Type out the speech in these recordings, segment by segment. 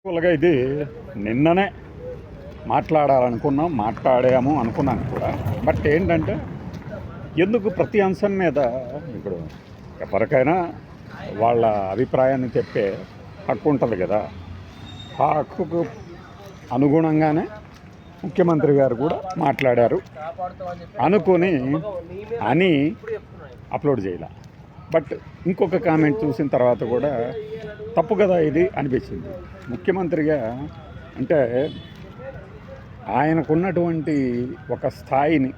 ఇది నిన్ననే మాట్లాడాము అనుకున్నాను కూడా. బట్ ఏంటంటే ఎందుకు ప్రతి అంశం మీద ఇప్పుడు ఎవరికైనా వాళ్ళ అభిప్రాయాన్ని చెప్పే హక్కు ఉంటుంది కదా. ఆ హక్కుకు అనుగుణంగానే ముఖ్యమంత్రి గారు కూడా మాట్లాడారు అని అప్లోడ్ చేయాల. బట్ ఇంకొక కామెంట్ చూసిన తర్వాత కూడా తప్పు కదా ఇది అనిపించింది. ముఖ్యమంత్రిగా అంటే ఆయనకున్నటువంటి ఒక స్థాయిని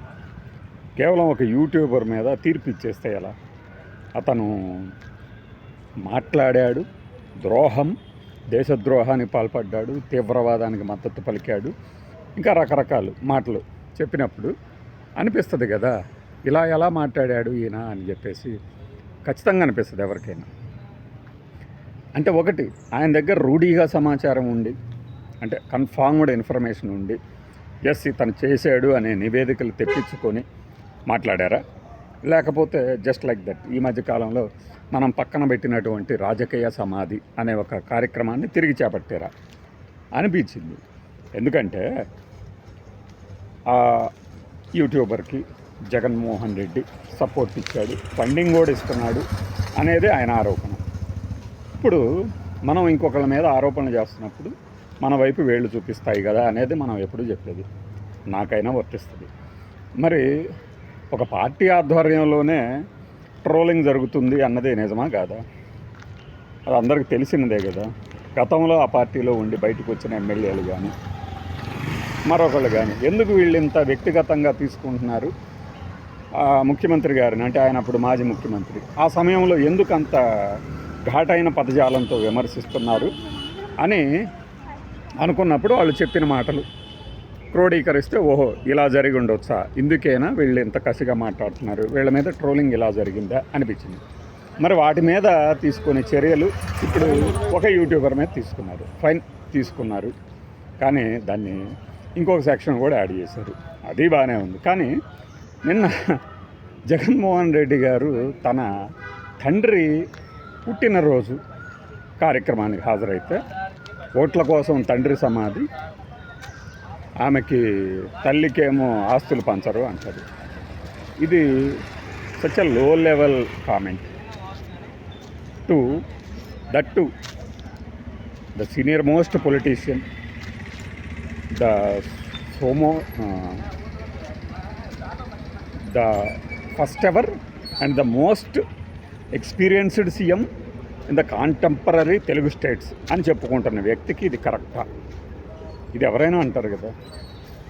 కేవలం ఒక యూట్యూబర్ మీద తీర్పు ఇచ్చేస్తే ఎలా? అతను మాట్లాడాడు, దేశద్రోహానికి పాల్పడ్డాడు, తీవ్రవాదానికి మద్దతు పలికాడు, ఇంకా రకరకాల మాటలు చెప్పినప్పుడు అనిపిస్తుంది కదా, ఇలా ఎలా మాట్లాడాడు ఈయన అని చెప్పేసి ఖచ్చితంగా అనిపిస్తుంది ఎవరికైనా. అంటే ఒకటి, ఆయన దగ్గర రూఢీగా సమాచారం ఉండి, అంటే కన్ఫార్మ్డ్ ఇన్ఫర్మేషన్ ఉండి ఎస్ ఇతను చేశాడు అనే నివేదికలు తెప్పించుకొని మాట్లాడారా, లేకపోతే జస్ట్ లైక్ దట్ ఈ మధ్యకాలంలో మనం పక్కన పెట్టినటువంటి రాజకీయ సమాధి అనే ఒక కార్యక్రమాన్ని తిరిగి చేపట్టారా అనిపించింది. ఎందుకంటే ఆ యూట్యూబర్కి జగన్మోహన్ రెడ్డి సపోర్ట్ ఇచ్చాడు, ఫండింగ్ కూడా ఇస్తున్నాడు అనేది ఆయన ఆరోపణ. ఇప్పుడు మనం ఇంకొకళ్ళ మీద ఆరోపణలు చేస్తున్నప్పుడు మన వైపు వేళ్ళు చూపిస్తాయి కదా అనేది మనం ఎప్పుడూ చెప్పేది, నాకైనా వర్తిస్తుంది. మరి ఒక పార్టీ ఆధ్వర్యంలోనే ట్రోలింగ్ జరుగుతుంది అన్నదే నిజమా కాదా? అది అందరికీ తెలిసినదే కదా. గతంలో ఆ పార్టీలో ఉండి బయటకు వచ్చిన ఎమ్మెల్యేలు కానీ మరొకళ్ళు కానీ ఎందుకు వీళ్ళు ఇంత వ్యక్తిగతంగా తీసుకుంటున్నారు ముఖ్యమంత్రి గారిని? అంటే ఆయన అప్పుడు మాజీ ముఖ్యమంత్రి, ఆ సమయంలో ఎందుకు అంత ఘాటైన పదజాలంతో విమర్శిస్తున్నారు అని అనుకున్నప్పుడు వాళ్ళు చెప్పిన మాటలు క్రోడీకరిస్తే ఓహో ఇలా జరిగి ఉండొచ్చా, ఇందుకేనా వీళ్ళు ఇంత కసిగా మాట్లాడుతున్నారు, వీళ్ళ మీద ట్రోలింగ్ ఇలా జరిగిందా అనిపించింది. మరి వాటి మీద తీసుకునే చర్యలు ఇప్పుడు ఒక యూట్యూబర్ మీద ఫైన్ తీసుకున్నారు, కానీ దాన్ని ఇంకొక సెక్షన్ కూడా యాడ్ చేశారు, అది బాగానే ఉంది. కానీ నిన్న జగన్మోహన్ రెడ్డి గారు తన తండ్రి పుట్టినరోజు కార్యక్రమానికి హాజరైతే ఓట్ల కోసం తండ్రి సమాధి, ఆమెకి తల్లికేమో ఆస్తులు పంచరు అంటారు. ఇది సచ్ ఎ లో level comment to the senior most politician, the first ever and the most experienced CM in the contemporary Telugu states అని చెప్పుకుంటున్న వ్యక్తికి ఇది కరెక్టా? ఇది ఎవరైనా అంటారు కదా.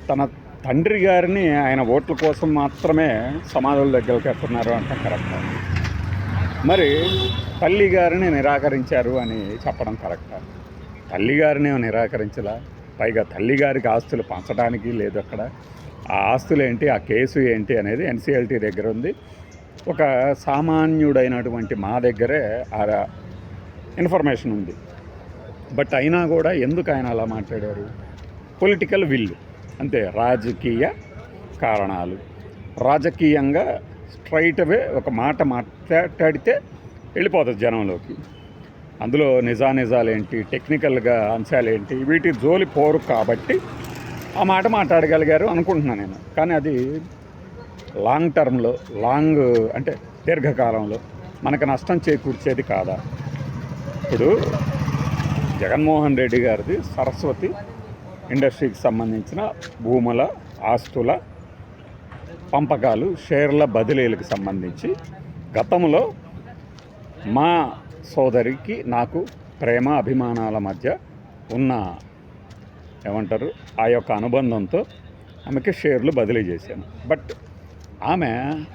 తన తండ్రి గారిని ఆయన ఓట్ల కోసం మాత్రమే సమాధుల దగ్గరికి ఎత్తున్నారు అంటే కరెక్టా? మరి తల్లి గారిని నిరాకరించారు అని చెప్పడం కరెక్టా? తల్లి గారిని నిరాకరించలా, పైగా తల్లి గారికి ఆస్తులు పంచడానికి లేదు అక్కడ. ఆ ఆస్తులు ఏంటి, ఆ కేసు ఏంటి అనేది ఎన్సీఎల్టీ దగ్గర ఉంది. ఒక సామాన్యుడైనటువంటి మా దగ్గరే ఆ ఇన్ఫర్మేషన్ ఉంది. బట్ అయినా కూడా ఎందుకు ఆయన అలా మాట్లాడారు? పొలిటికల్ విల్ అంతే, రాజకీయ కారణాలు. రాజకీయంగా స్ట్రైట్ అవే ఒక మాట మాట్లాడితే వెళ్ళిపోతుంది జనంలోకి. అందులో నిజాలేంటి, టెక్నికల్గా అంశాలేంటి, వీటి జోలి పోరు కాబట్టి ఆ మాట మాట్లాడగలిగారు అనుకుంటున్నాను నేను. కానీ అది లాంగ్ టర్మ్లో, అంటే దీర్ఘకాలంలో మనకు నష్టం చేకూర్చేది కాదా? ఇప్పుడు జగన్మోహన్ రెడ్డి గారిది సరస్వతి ఇండస్ట్రీకి సంబంధించిన భూముల, ఆస్తుల పంపకాలు, షేర్ల బదిలీలకు సంబంధించి గతంలో మా సోదరికి నాకు ప్రేమ అభిమానాల మధ్య ఉన్న ఏమంటారు ఆ యొక్క అనుబంధంతో ఆమెకి షేర్లు బదిలీ చేశాను. బట్ ఆమె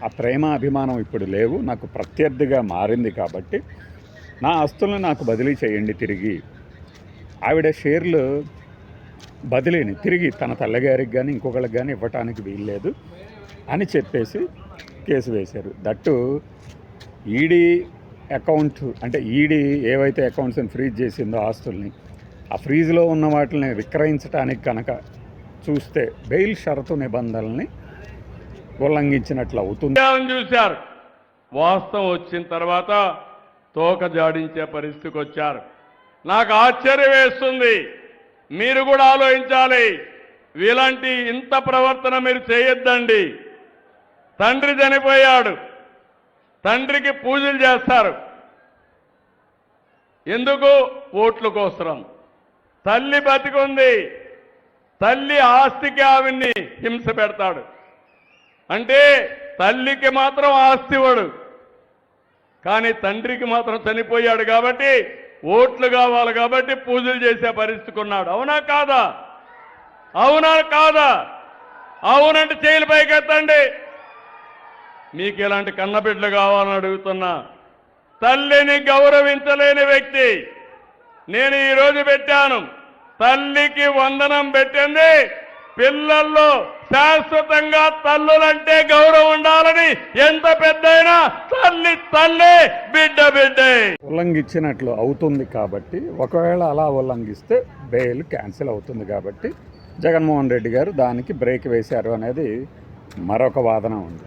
ఆ ప్రేమ అభిమానం ఇప్పుడు లేవు, నాకు ప్రత్యర్థిగా మారింది కాబట్టి నా ఆస్తులను నాకు బదిలీ చేయండి తిరిగి. ఆవిడ షేర్లు బదిలీని తిరిగి తన తల్లిగారికి కానీ ఇంకొకళ్ళకి కానీ ఇవ్వటానికి వీల్లేదు అని చెప్పేసి కేసు వేశారు. దట్టు ఈడీ అకౌంట్, అంటే ఈడీ ఏవైతే అకౌంట్స్ని ఫ్రీజ్ చేసిందో ఆస్తుల్ని, ఆ ఫ్రీజ్లో ఉన్న వాటిని విక్రయించడానికి కనుక చూస్తే బెయిల్ షరతు నిబంధనల్ని ఉల్లంఘించినట్లు అవుతుంది. చూశారు, వాస్తవం వచ్చిన తర్వాత తోక జాడించే పరిస్థితికి వచ్చారు. నాకు ఆశ్చర్యం వేస్తుంది. మీరు కూడా ఆలోచించాలి. ఇలాంటి ఇంత ప్రవర్తన మీరు చేయొద్దండి. తండ్రి చనిపోయాడు, తండ్రికి పూజలు చేస్తారు. ఎందుకు? ఓట్ల కోసం. తల్లి బతికుంది, తల్లి ఆస్తికి ఆవిడ్ని హింస పెడతాడు. అంటే తల్లికి మాత్రం ఆస్తి ఇవ్వడు, కానీ తండ్రికి మాత్రం చనిపోయాడు కాబట్టి ఓట్లు కావాలి కాబట్టి పూజలు చేసే పరిస్థితికి ఉన్నాడు. అవునా కాదా? అవునా కాదా? అవునంటే చేతులు పైకెత్తండి. మీకు ఇలాంటి కన్నబిడ్డలు కావాలని అడుగుతున్నా. తల్లిని గౌరవించలేని వ్యక్తి నేను ఈరోజు పెట్టాను. తల్లికి వందనం పెట్టింది. పిల్లల్లో శాశ్వతంగా తల్లులంటే గౌరవం ఉండాలని ఎంత పెద్దయినా తల్లి తల్లే, బిడ్డ బిడ్డే. ఉల్లంఘించినట్లు అవుతుంది కాబట్టి, ఒకవేళ అలా ఉల్లంఘిస్తే బెయిల్ క్యాన్సిల్ అవుతుంది కాబట్టి జగన్మోహన్ రెడ్డి గారు దానికి బ్రేక్ వేశారు అనేది మరొక వాదన ఉంది.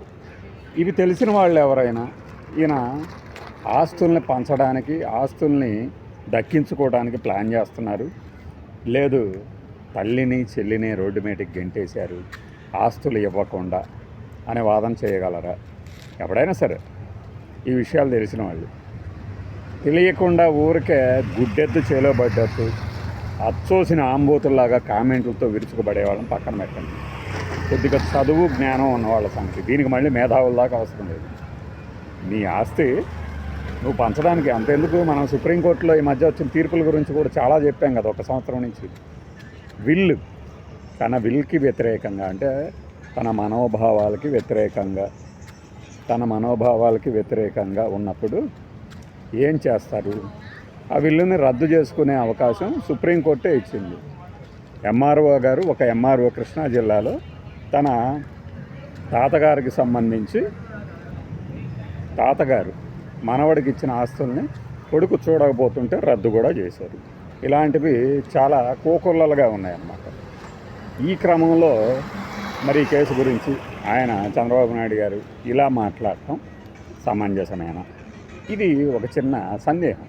ఇవి తెలిసిన వాళ్ళు ఎవరైనా ఈయన ఆస్తుల్ని పంచడానికి, ఆస్తుల్ని దక్కించుకోవడానికి ప్లాన్ చేస్తున్నారు, లేదు తల్లిని చెల్లిని రోడ్డు మీదకి గెంటేశారు ఆస్తులు ఇవ్వకుండా అనే వాదన చేయగలరా? ఎవడైనా సరే ఈ విషయాలు తెలిసిన వాళ్ళు తెలియకుండా ఊరికే గుడ్డెద్దు చేలోబడ్డట్టు అచ్చోసిన ఆంబోతుల్లాగా కామెంట్లతో విరుచుకుపడే వాళ్ళని పక్కన పెట్టండి. కొద్దిగా చదువు జ్ఞానం ఉన్నవాళ్ళ సంగతి. దీనికి మళ్ళీ మేధావుల దాకా అవసరం లేదు. నీ ఆస్తి నువ్వు పంచడానికి అంతెందుకు, మనం సుప్రీంకోర్టులో ఈ మధ్య వచ్చిన తీర్పుల గురించి కూడా చాలా చెప్పాం కదా. 1 సంవత్సరం నుంచి విల్లు తన విల్కి వ్యతిరేకంగా, అంటే తన మనోభావాలకి వ్యతిరేకంగా ఉన్నప్పుడు ఏం చేస్తారు? ఆ విల్లుని రద్దు చేసుకునే అవకాశం సుప్రీంకోర్టే ఇచ్చింది. ఎంఆర్ఓ గారు, ఒక ఎంఆర్ఓ కృష్ణా జిల్లాలో తన తాతగారికి సంబంధించి తాతగారు మనవడికి ఇచ్చిన ఆస్తుల్ని కొడుకు చూడకపోతుంటే రద్దు కూడా చేశారు. ఇలాంటివి చాలా కోకొల్లలుగా ఉన్నాయన్నమాట. ఈ క్రమంలో మరి ఈ కేసు గురించి ఆయన చంద్రబాబు నాయుడు గారు ఇలా మాట్లాడటం సమంజసమేనా? ఇది ఒక చిన్న సందేహం.